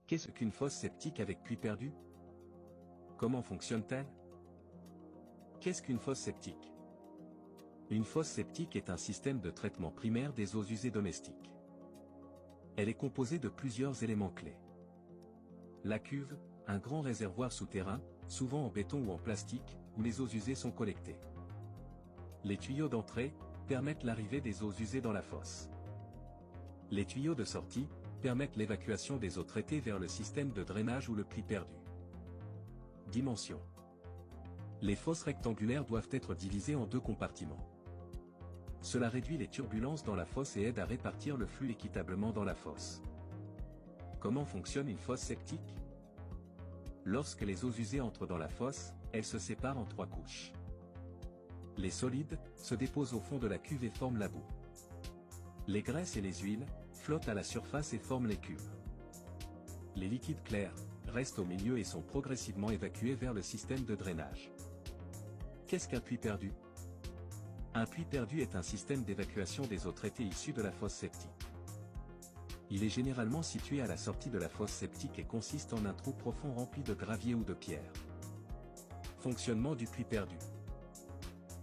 Qu'est-ce qu'une fosse septique avec puits perdu? Comment fonctionne-t-elle? Qu'est-ce qu'une fosse septique? Une fosse septique est un système de traitement primaire des eaux usées domestiques. Elle est composée de plusieurs éléments clés. La cuve, un grand réservoir souterrain, souvent en béton ou en plastique, où les eaux usées sont collectées. Les tuyaux d'entrée permettent l'arrivée des eaux usées dans la fosse. Les tuyaux de sortie permettent l'évacuation des eaux traitées vers le système de drainage ou le puits perdu. Dimension. Les fosses rectangulaires doivent être divisées en 2 compartiments. Cela réduit les turbulences dans la fosse et aide à répartir le flux équitablement dans la fosse. Comment fonctionne une fosse septique? Lorsque les eaux usées entrent dans la fosse, elles se séparent en 3 couches. Les solides se déposent au fond de la cuve et forment la boue. Les graisses et les huiles flottent à la surface et forment les cuves. Les liquides clairs restent au milieu et sont progressivement évacués vers le système de drainage. Qu'est-ce qu'un puits perdu? Un puits perdu est un système d'évacuation des eaux traitées issues de la fosse septique. Il est généralement situé à la sortie de la fosse septique et consiste en un trou profond rempli de gravier ou de pierre. Fonctionnement du puits perdu.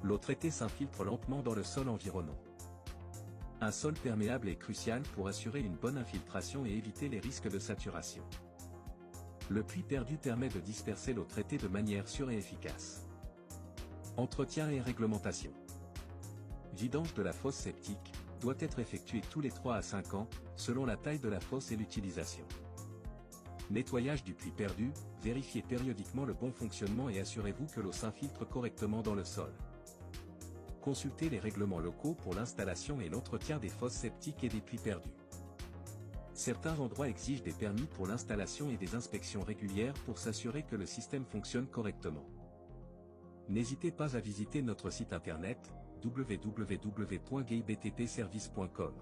L'eau traitée s'infiltre lentement dans le sol environnant. Un sol perméable est crucial pour assurer une bonne infiltration et éviter les risques de saturation. Le puits perdu permet de disperser l'eau traitée de manière sûre et efficace. Entretien et réglementation. Vidange de la fosse septique doit être effectué tous les 3 à 5 ans, selon la taille de la fosse et l'utilisation. Nettoyage du puits perdu, vérifiez périodiquement le bon fonctionnement et assurez-vous que l'eau s'infiltre correctement dans le sol. Consultez les règlements locaux pour l'installation et l'entretien des fosses septiques et des puits perdus. Certains endroits exigent des permis pour l'installation et des inspections régulières pour s'assurer que le système fonctionne correctement. N'hésitez pas à visiter notre site internet www.gaybtpservice.com.